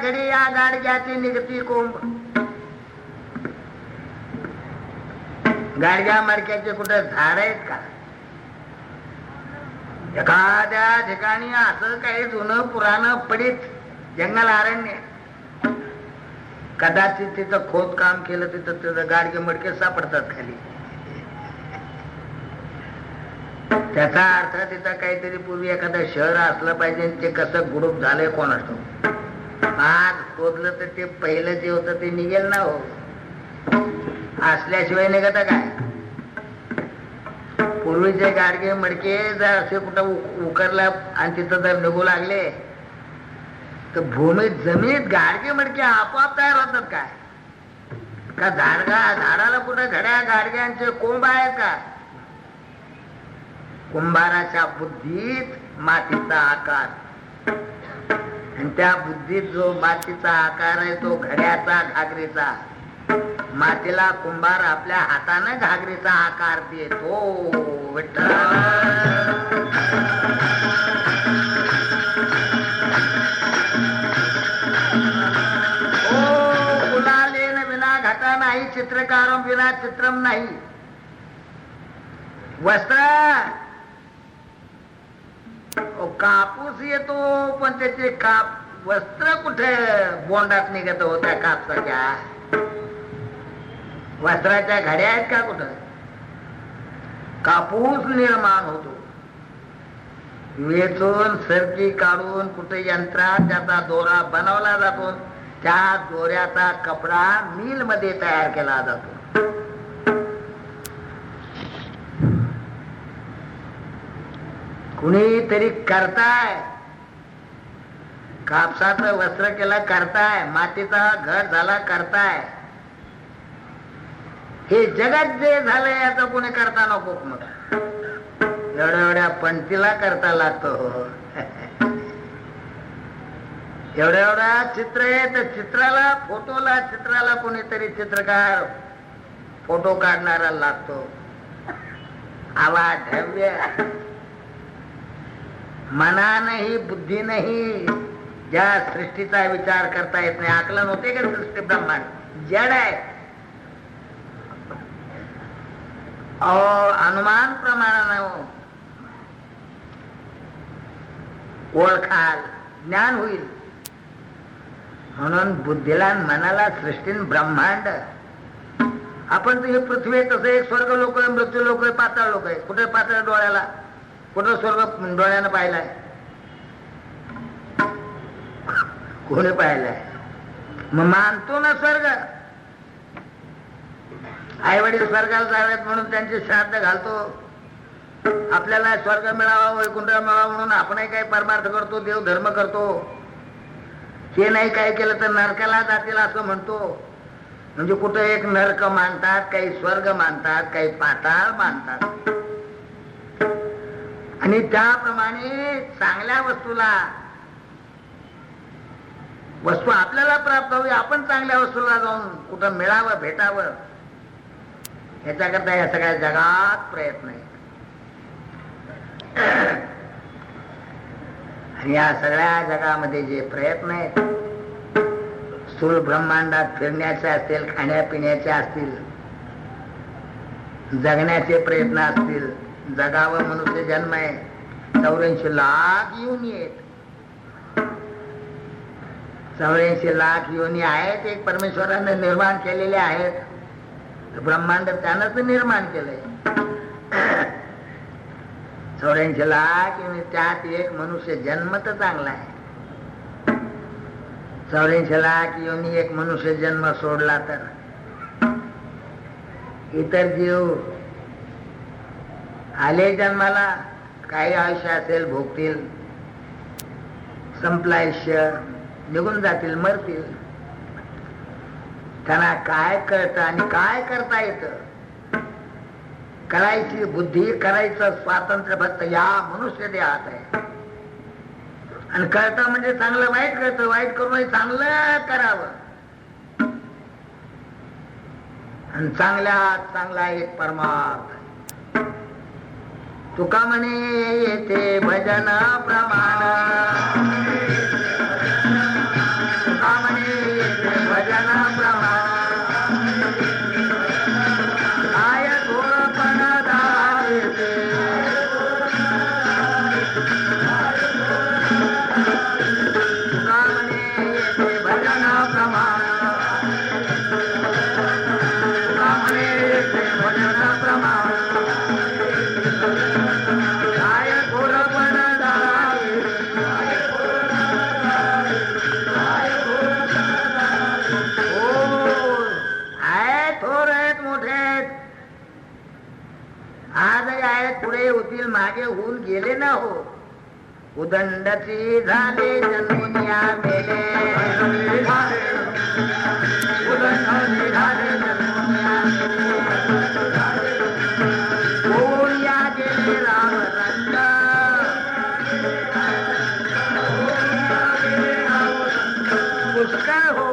घडी या गाडग्याची निघती कोंब. गाडग्या मडक्याचे कुठे झाड आहेत का? एखाद्या ठिकाणी असं काही जुनं पुराण पडीत जंगल अरण्य, कदाचित तिथं खोदकाम केलं तिथं गाडगे मडके सापडतात खाली. त्याचा अर्थ तिथं काहीतरी पूर्वी एखादं शहर असलं पाहिजे. ते कसं गुडूप झालंय कोण असतो. आज खोदलं तर ते पहिलं जे होतं ते निघेल ना हो, असल्याशिवाय निघत काय. पूर्वीचे गाडगे मडके जर असे कुठं उकरला आणि तिथं जर निघू लागले तर जमिनीत गाडगे मडके आपोआप तयार होतात काय का? झाडाला कुठं घड्या गाडग्यांचे कोंब आहेत का? कुंभाराच्या बुद्धीत मातीचा आकार, आणि त्या बुद्धीत जो मातीचा आकार आहे तो घड्याचा, घागरीचा. मातीला कुंभार आपल्या हाताने घागरीचा आकार देतो. विठ्ठल ओ गुलालेन विना घटा नाही, चित्रकारम विना चित्रम नाही. वस्त्र कापूस येतो पण त्याचे वस्त्र कुठे बोंडात निघत होत्या कापसाच्या. वस्त्राच्या घड्या आहेत का कुठं? कापूस निर्माण होतो, वेचून सरकी काढून कुठे यंत्रात त्याचा दोरा बनवला जातो. त्या दोऱ्याचा कपडा मिल मध्ये तयार केला जातो. कुणीतरी करताय, कापसाचं वस्त्र केलं करताय, मातीचा घर झाला करताय. हे जगात जे झालंय याचं कोणी करता नको. मग एवढ्या एवढ्या पंक्तीला करता लागतो. एवढ्या एवढ्या चित्र आहे तर चित्राला, फोटोला, चित्राला कोणीतरी चित्रकार फोटो काढणारा लागतो. आवाज ढव्य मनानही बुद्धीनही ज्या सृष्टीचा विचार करता येत नाही. आकलन होते का सृष्टी ब्रह्मांड जड आहे. अनुमान प्रमाणानं ओळखाल, ज्ञान होईल. म्हणून बुद्धीला मनाला सृष्टीन ब्रह्मांड. आपण तर हे पृथ्वी तसं एक स्वर्ग लोक आहे, मृत्यू लोक आहे, पाताळ लोक आहे. कुठे पाताळ डोळ्याला, कुठं स्वर्ग डोळ्यानं पाहिलाय? कोणी पाहिलाय? मग मानतो ना स्वर्ग. आई वडील स्वर्गाला जावेत म्हणून त्यांचे श्राद्ध घालतो. आपल्याला स्वर्ग मिळावा, वैकुंठ मिळावा म्हणून आपणही काही परमार्थ करतो, देव धर्म करतो. हे नाही काय केलं तर नरकाला जातील असं म्हणतो. म्हणजे कुठं एक नरक मानतात, काही स्वर्ग मानतात, काही पाताळ मानतात. आणि त्याप्रमाणे चांगल्या वस्तू आपल्याला प्राप्त होईल. आपण चांगल्या वस्तूला जाऊन कुठं मिळावं, भेटावं, याच्याकरता या सगळ्या जगात प्रयत्न आहे. आणि या सगळ्या जगामध्ये जे प्रयत्न आहेत, स्थूल ब्रह्मांडात फिरण्याचे असतील, खाण्यापिण्याचे असतील, जगण्याचे प्रयत्न असतील. जगावं मनुष्य जन्म आहे, 84 लाख योनी आहेत. 84 लाख योनी आहेत, एक परमेश्वराने निर्माण केलेले आहेत. ब्रह्मांड त्यानंच निर्माण केलंय. 84 लाख योनी, त्यात एक मनुष्य जन्म तर चांगला आहे. 84 लाख योनी एक मनुष्य जन्म सोडला तर इतर जीव आले जन्माला, काही आयुष्य असेल भोगतील, संपलं आयुष्य, निघून जातील, मरतील. त्यांना काय कळतं आणि काय करता येतं? करायची बुद्धी, करायचं स्वातंत्र्य फक्त या मनुष्य देहात आहे. आणि कळतं म्हणजे चांगलं वाईट कळतं, वाईट करून चांगलं करावं. आणि चांगल्यात चांगला एक परमार्थ. तुका म्हणे येथे भजन प्रमाण, तुका मागे होऊन गेले ना हो. उदंडची झाले जन्मुनिया मेले, उदंडची झाले जन्मुनिया मेले, बोलिया गेले राम रंग, पुष्कळ हो.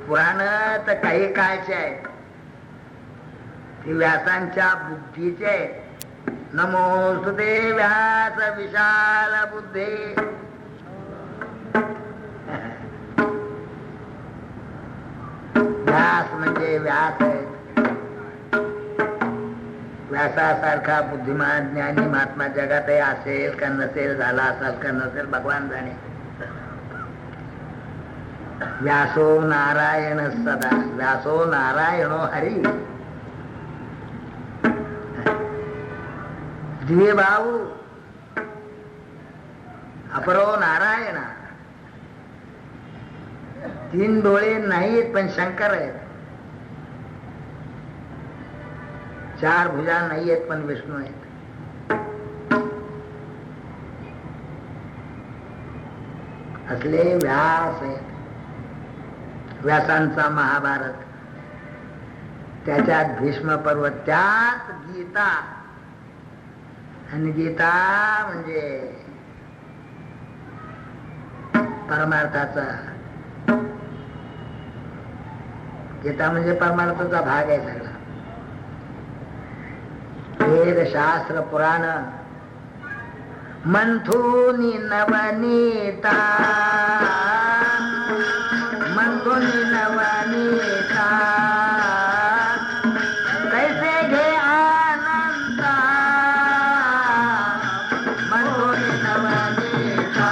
पुराण तर काही काळचे आहेत, ती व्यासांच्या बुद्धीचे आहेत. नमोस्तुते व्यास विशाल बुद्धे. व्यास म्हणजे व्यास आहेत. व्यासासारखा बुद्धिमान ज्ञानी महात्मा जगातही असेल का नसेल, झाला असेल का नसेल, भगवान जाणे. व्यासो नारायण सदा, व्यासो नारायणो हरी. दिवे भाऊ अपरो नारायण. तीन डोळे नाहीत पण शंकर आहेत, चार भुजा नाहीयेत पण विष्णू आहेत. असले व्यास आहेत. व्यासांचा महाभारत, त्याच्यात भीष्म पर्व, त्यात गीता. आणि गीता म्हणजे परमार्थाचा, गीता म्हणजे परमार्थाचा भाग आहे सगळा. वेद शास्त्र पुराण मंथुनी नवनीता, मंथुनी नवनीता, कैसे घे आनंदा, मंथुनी नवनीता,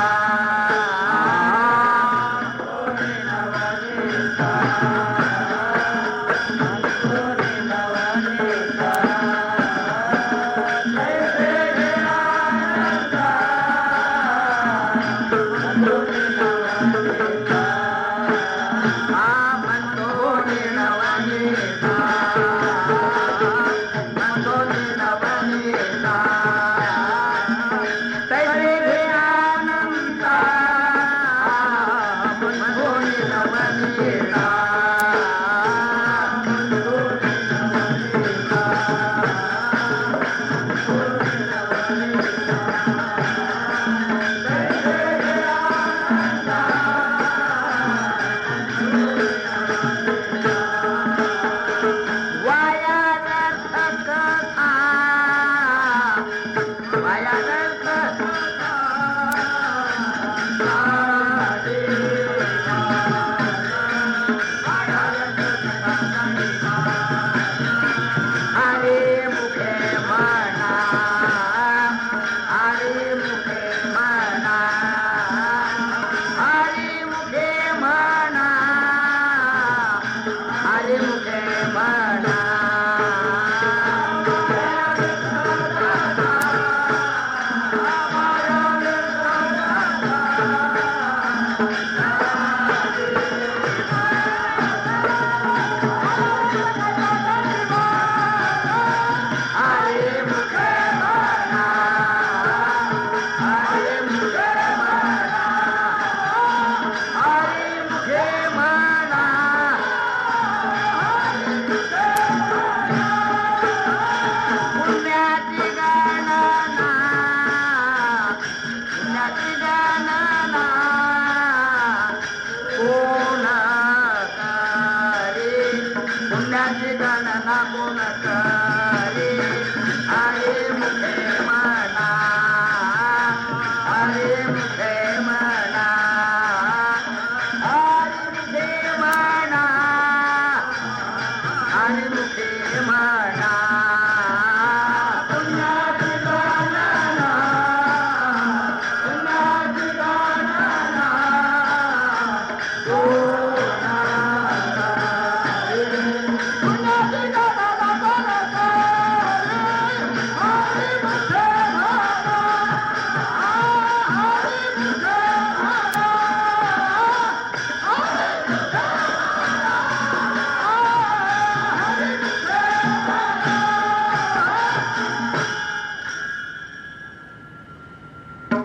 मंथुनी नवनीता, मंथुनी नवनीता, कैसे घे आनंदा, मंथुनी नवनीता.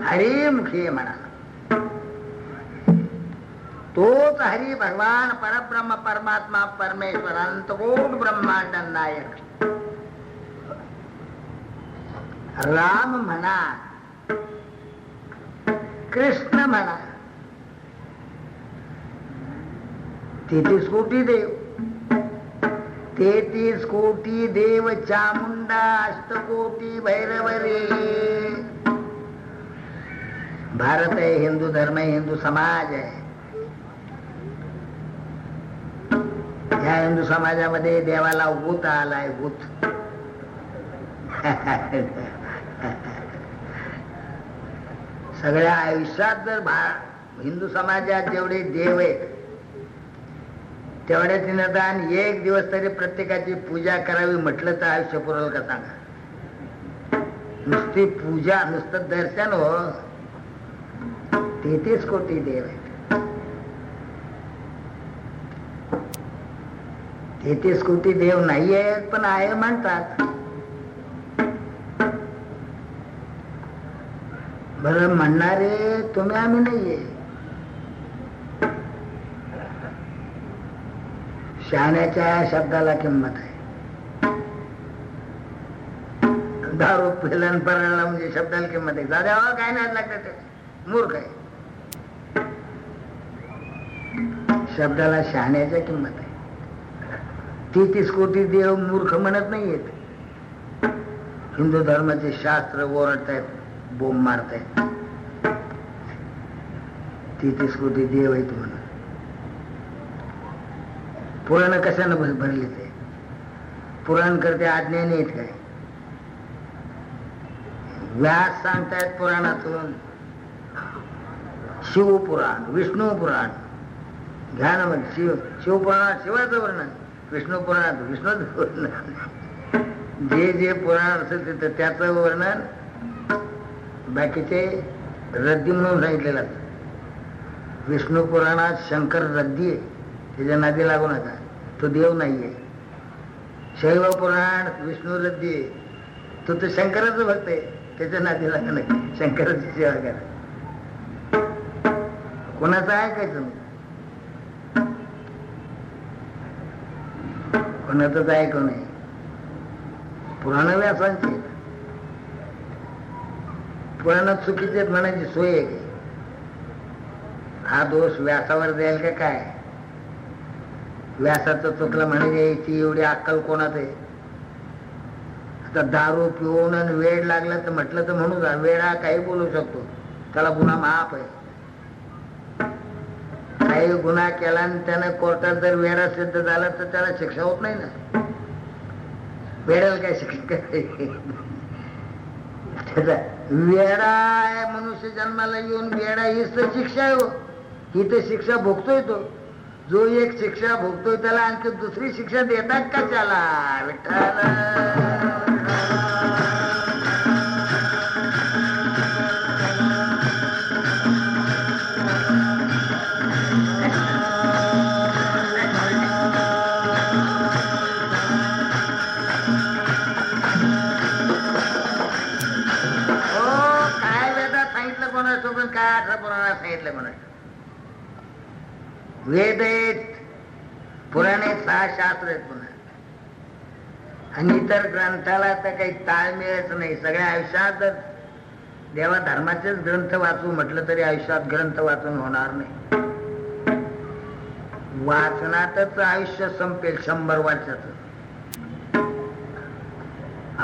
हरिमुखी म्हणा. तोच हरी भगवान परब्रह्म परमात्मा परमेश्वर अंतकोट ब्रह्मांड नायक. राम म्हणा, कृष्ण म्हणा, 33 कोटी देव, 33 कोटी देव, चामुंडा, अष्टकोटी भैरवरी. भारत आहे, हिंदू धर्म आहे, हिंदू समाज आहे. या हिंदू समाजामध्ये देवाला भूत आलाय, भूत. सगळ्या आयुष्यात जर हिंदू समाजात जेवढे देव आहेत तेवढ्याच निदान एक दिवस तरी प्रत्येकाची पूजा करावी म्हटलं तर आयुष्य पुरवलं का सांगा. नुसती पूजा, नुसतं दर्शन हो. 33 कोटी देव आहेत. 33 कोटी देव नाही आहेत पण आहे म्हणतात. बरं म्हणणारे तुम्ही, आम्ही नाहीये. शहाण्याच्या शब्दाला किंमत आहे. दारू पिलन परायला म्हणजे शब्दाला किंमत आहे. जाद्यावर काय नाही लागतं ते मूर्ख आहे. शब्दाला शहाण्याच्या किंमत आहे. 33 कोटी देव मूर्ख म्हणत नाहीयेत. हिंदू धर्माचे शास्त्र ओरडतायत, बोंब मारतायत. 33 कोटी देव आहेत म्हणून. पुराण कशानं भरले ते? पुराण करते अज्ञानी आहेत काय? व्यास सांगतायत पुराणातून, शिवपुराण, विष्णू पुराण घ्या ना. मग शिवपुराणात शिवाचं वर्णन, विष्णू पुराणात विष्णूचं वर्णन. जे जे पुराण असेल तिथं त्याचं वर्णन, बाकीचे रद्दी म्हणून सांगितलेलं असतं. विष्णू पुराणात शंकर रद्दी आहे, त्याच्या नादी लागू नका, तो देव नाहीये. शैव पुराण विष्णू रद्दी आहे, तो तर शंकराचं भक्त आहे, त्याच्या नादी लागू नका, शंकराची सेवा करा. कोणाचं ऐकायचं नाही, कोणाचंच ऐकू नाही. पुराण व्यासांची, पुराणात चुकीचे म्हणायची सोय आहे की? हा दोष व्यासावर द्याल का काय? व्यासाचं चुकलं म्हणायची यायची एवढी अक्कल कोणाच आहे? आता दारू पिऊन वेळ लागला तर म्हटलं तर म्हणू जा, वेळा काही बोलू शकतो, त्याला गुन्हा माफ आहे. काही गुन्हा केला आणि त्यानं कोर्टात जर वेळा सिद्ध झाला तर त्याला शिक्षा होत नाही ना. वेळेला काय शिक्षा वेडा आहे, मनुष्य जन्माला येऊन वेडा हीच तर शिक्षा आहे. ही तर शिक्षा भोगतोय तो. जो एक शिक्षा भोगतोय त्याला आणखी दुसरी शिक्षा देतात का त्याला? विठ्ठल काय 18 पुराणात सांगितलं म्हणून. वेद आहेत, पुराण आहेत, 6 शास्त्र आहेत पुन्हा. आणि इतर ग्रंथाला तर काही ताळमेळच नाही. सगळ्या आयुष्यात जर देवा धर्माचेच ग्रंथ वाचू म्हटलं तरी आयुष्यात ग्रंथ वाचून होणार नाही. वाचनातच आयुष्य संपेल 100 वर्षाचं.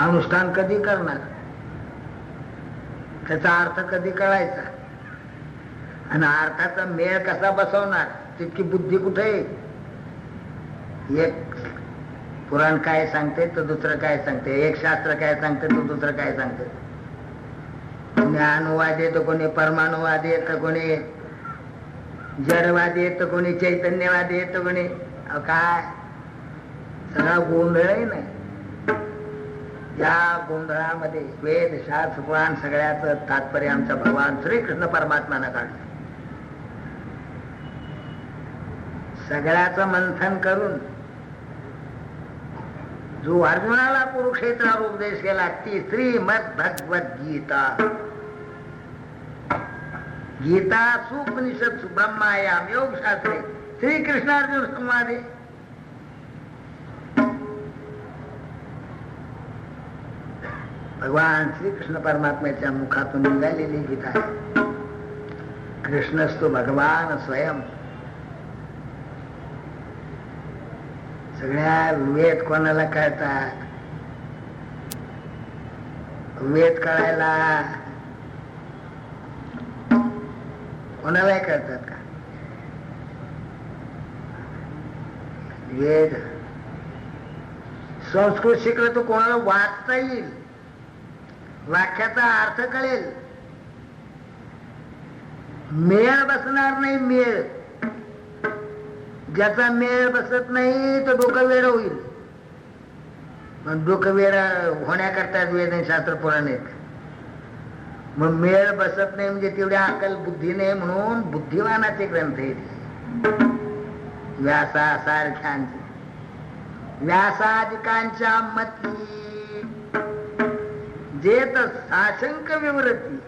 अनुष्ठान कधी करणार? त्याचा अर्थ कधी कळायचा? आणि अर्थाचा मेळ कसा बसवणार? तितकी बुद्धी कुठे आहे? एक पुराण काय सांगते तर दुसरं काय सांगते, एक शास्त्र काय सांगते तर दुसरं काय सांगते. कोणी अनुवादी तर कोणी परमाणुवादी आहे, तर कोणी जडवादी आहे, तर कोणी चैतन्यवादी आहे, तर कोणी काय सगळा गोंधळ आहे ना. या गोंधळामध्ये वेद शास्त्र पुराण सगळ्याचं तात्पर्य आमचा भगवान श्रीकृष्ण परमात्म्यानं काढलं. सगळ्याचं मंथन करून जो अर्जुनाला कुरुक्षेत्रावर उपदेश केला ती श्रीमद भगवद्गीता. गीता सुपनिषद ब्रह्मायाम योग शास्त्रे श्रीकृष्णार्जुन संवादे. भगवान श्रीकृष्ण परमात्म्याच्या मुखातून निघालेली गीता आहे. कृष्णस्तु भगवान स्वयं. सगळ्या वेद कोणाला कळतात? वेद कळायला कोणालाही कळतात का? वेद संस्कृत शिकलं तर कोणाला वाचता येईल, वाक्याचा अर्थ कळेल, मेळ बसणार नाही. मेळ ज्याचा मेळ बसत नाही तो डोकं वेड होईल. पण डोकं वेड होण्याकरता वेद शास्त्र पुराण आहेत. मग मेळ बसत नाही म्हणजे तेवढ्या अक्कल बुद्धी नाही म्हणून बुद्धिवानाचे ग्रंथ आहेत. व्यासासारख्यांचे, व्यासादिकांच्या मती जेत साशंक विवृत्ती.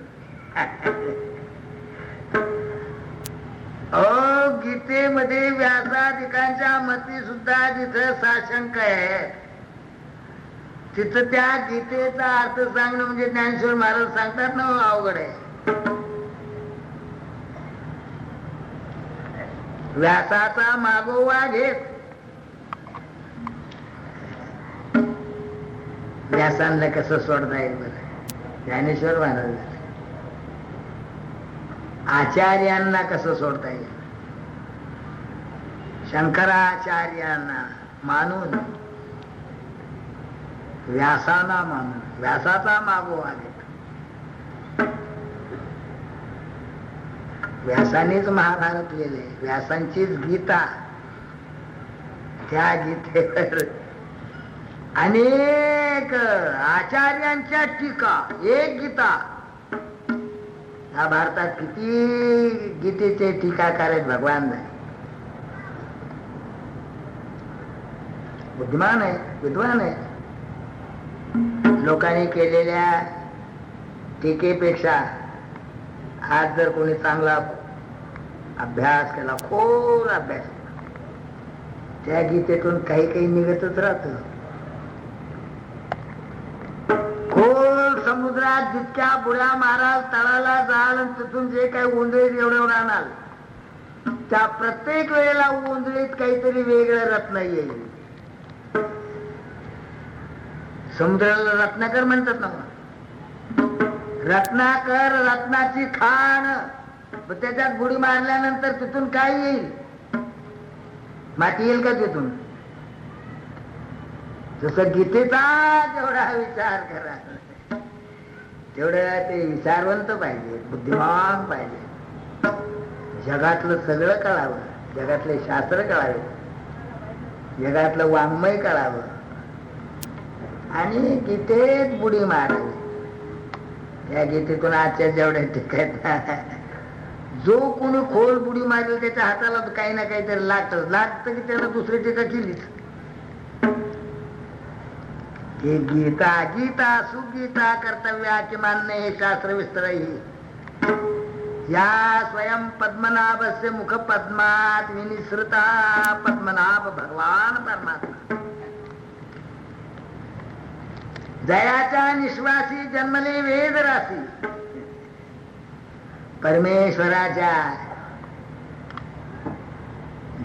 गीतेमध्ये व्यासादिकांच्या मती सुद्धा जिथं साशंक आहे तिथं त्या गीतेचा अर्थ सांगणं म्हणजे ज्ञानेश्वर महाराज सांगतात ना, अवघड आहे. व्यासाचा मागोवा घेत व्यासांना कसं सोडता येईल बरं? ज्ञानेश्वर महाराज आचार्यांना कसं सोडता येईल? शंकराचार्यांना मानून व्यासांना मानून व्यासाचा मागोवा घेत. व्यासानेच महाभारत लिहिले, व्यासांचीच गीता. त्या गीतेवर अनेक आचार्यांच्या टीका. एक गीता. या भारतात किती गीतेचे टीकाकार आहेत भगवान. बुद्धिमान आहे, विद्वान आहे. लोकांनी केलेल्या टीकेपेक्षा आज जर कोणी चांगला अभ्यास केला, खोल अभ्यास केला, त्या गीतेतून काही काही निघतच राहत. खोल समुद्रात जितक्या बुड्या माराल, तळाला जाल आणि तिथून जे काही उंदळीत एवढं आणाल, त्या प्रत्येक वेळेला उंदळीत काहीतरी वेगळं रत्न येईल. समुद्राला रत्नाकर म्हणतात ना. रत्नाकर, रत्नाची खाण. त्याच्यात बुडी मारल्यानंतर तिथून काय येईल? माती येईल का तिथून? जसं गीतेचा जेवढा विचार करा तेवढं ते विचारवंत पाहिजे, बुद्धिमान पाहिजे. जगातलं सगळं कळावं, जगातले शास्त्र कळावे, जगातलं वाङ्मय कळावं आणि गीतेत बुडी मारावी. या गीतेतून आजच्या जेवढ्या टिकायत जो कोणी खोल बुडी मारली त्याच्या हाताला काही ना काहीतरी लागतं की त्याला दुसरी टीका केलीच. हे गीता गीता सुगीता कर्तव्या किमान हे शास्त्र विस्तरही. या स्वयं पद्मनाभस्य मुख पद्मात विनिसृता पद्मनाभ भगवान परमात्मा. जयाच्या निश्वासी जन्मले वेद राशी. परमेश्वराच्या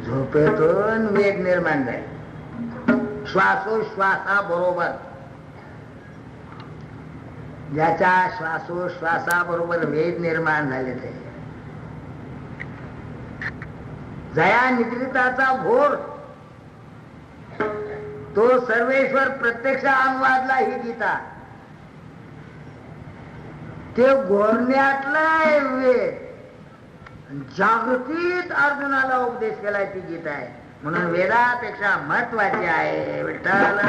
झोपेतून वेद निर्माण झाले. श्वासोश्वासाबरोबर, ज्याच्या श्वासोश्वासाबरोबर वेद निर्माण झाले ते. जया निद्रिताचा घोर तो सर्वेश्वर प्रत्यक्ष अनुवादला ही गीता. ते घोरण्यातलं वेद जागृतीत अर्जुनाला उपदेश केला ती गीता आहे. म्हणून वेदापेक्षा महत्वाची आहे. विठ्ठल